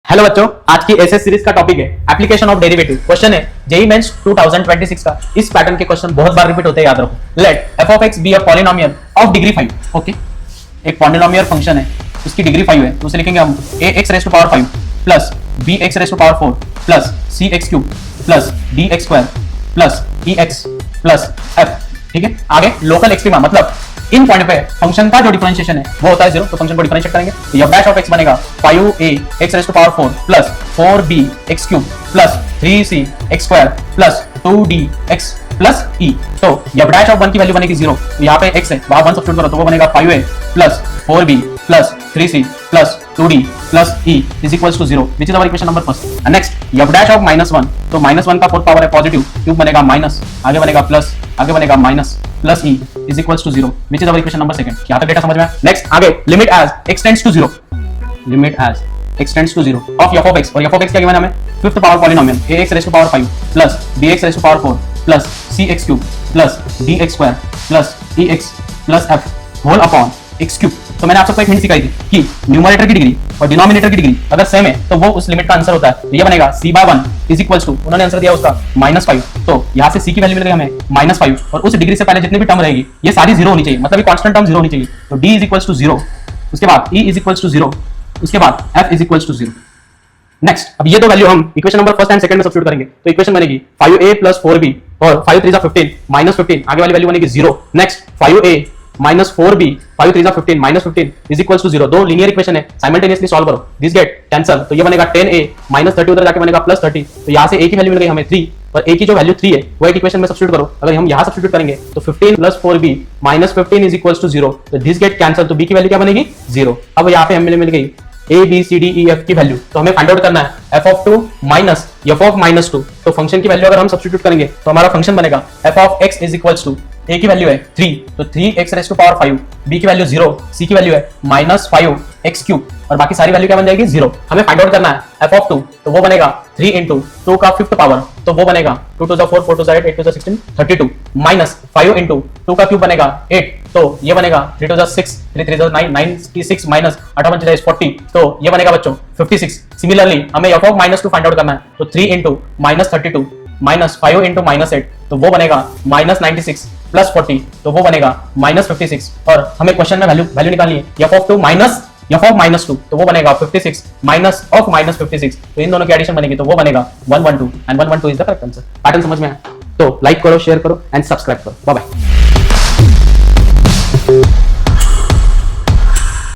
Hello बच्चों, आज की एसएस सीरीज का टॉपिक है एप्लीकेशन ऑफ डेरिवेटिव। क्वेश्चन है जेईई मेंस 2026 का। इस पैटर्न के क्वेश्चन बहुत बार रिपीट होते हैं, याद रखो। Let f of x be a polynomial of degree 5। Okay, एक पॉलिनोमियल फंक्शन है, उसकी डिग्री 5 है, तो उसे लिखेंगे हम a x raise to power 5 plus b x raise to power 4 plus c x cube plus d x square plus e x plus f. ठीक है, आगे लोकल एक्सट्रीमा, मतलब इन पॉइंट पे फंक्शन का जो डिफरेंशिएशन है वो होता है 0, तो फंक्शन को डिफरेंशिएट करेंगे तो एफ डैश ऑफ एक्स बनेगा 5a x raise to power 4 plus 4b x cube plus 3c x square plus 2d x plus e। तो एफ डैश ऑफ 1 की वैल्यू बनेगी 0, तो यहाँ पे x है, वहां 1 सब्स्टिट्यूट करो तो वो बनेगा 5a plus 4b plus 3c plus 2d plus e is equals to 0, which is our equation number first. And next f dash of -1, तो -1 का फोर्थ पावर है पॉजिटिव, क्यूब बनेगा माइनस, आगे बनेगा प्लस, आगे बनेगा minus plus e is equals to 0, which is our equation number second। यहाँ तक डेटा समझ में आया? नेक्स्ट आगे limit as x tends to 0, limit as x tends to 0 of f of x, और f of x क्या given है हमें? Fifth power polynomial ax raise to power 5 plus bx raise to power 4 plus cx cube plus dx square plus ex plus f whole upon x cube. तो मैंने आप सबको एक hint सिखाई थी कि न्यूमरेटर की डिग्री और डिनोमिनेटर की डिग्री अगर सेम है तो वो उस लिमिट का आंसर होता है। तो ये बनेगा c/1 इज इक्वल्स टू, उन्होंने आंसर दिया उसका -5, तो यहाँ से c की वैल्यू मिल गई हमें -5, और उस डिग्री से पहले जितनी भी टर्म रहेगी ये सारी 0 होनी चाहिए, मतलब ये कांस्टेंट टर्म 0 होनी चाहिए। तो d इज इक्वल्स टू 0, उसके बाद e इज इक्वल्स टू 0, उसके बाद f is equals to 0। Next, अब ये दो वैल्यू हम equation number first and second में सब्स्टिट्यूट करेंगे, तो इक्वेशन बनेगी 5a प्लस 4b और 5 3 15 -15, आगे वाली वैल्यू बनेगी 0। Next 5a minus 4b 5 3 15 -15 is equals to 0। दो लीनियर इक्वेशन है, साइमल्टेनियसली सॉल्व करो, दिस गेट कैंसल, तो ये बनेगा 10a minus 30 उधर जाके बनेगा प्लस 30, तो यहाँ से a की वैल्यू मिल गई हमें 3, और a की जो वैल्यू 3 है वो एक इक्वेशन में सब्स्टिट्यूट करो। अगर हम यहाँ सब्स्टिट्यूट करेंगे तो 15 plus 4b minus 15 is equals to 0, तो दिस गेट कैंसल, तो b की वैल्यू क्या बनेगी 0। अब यहाँ पे हमें मिल गई a b c d e f की वैल्यू, तो हमें फाइंड आउट करना है f of 2 minus f of -2। तो फंक्शन की वैल्यू अगर हम सब्स्टिट्यूट करेंगे तो हमारा फंक्शन बनेगा f of x is equals to, a की वैल्यू है 3, तो 3x raise to power 5, b की वैल्यू 0, c की वैल्यू है -5x क्यूब, और बाकी सारी वैल्यू क्या बन जाएगी 0। हमें फाइंड आउट करना है f of 2, तो वो बनेगा 3 into 2 का फिफ्थ पावर, तो वो बनेगा 2 to the 4 4 to the 8 8 to the 16 32 minus 5 into 2 का क्यूब बनेगा 8, तो ये बनेगा 3 to the 6 3 3 to the 9 96 minus 8 1 is 40, तो ये बनेगा बच्चों 56। सिमिलरली हमें f of -2 फाइंड आउट करना है, तो 3 into -32 माइनस 5 into -8, तो वो बनेगा -96 प्लस 40, तो वो बनेगा -56, और हमें क्वेश्चन में वैल्यू निकालनी है f of 2 minus f of -2, तो वो बनेगा 56 माइनस ऑफ -56, तो इन दोनों की एडिशन बनेगी, तो वो बनेगा 112, and 112 is the correct answer. Pattern समझ में आया? तो लाइक करो, शेयर करो एंड सब्सक्राइब करो। Bye bye.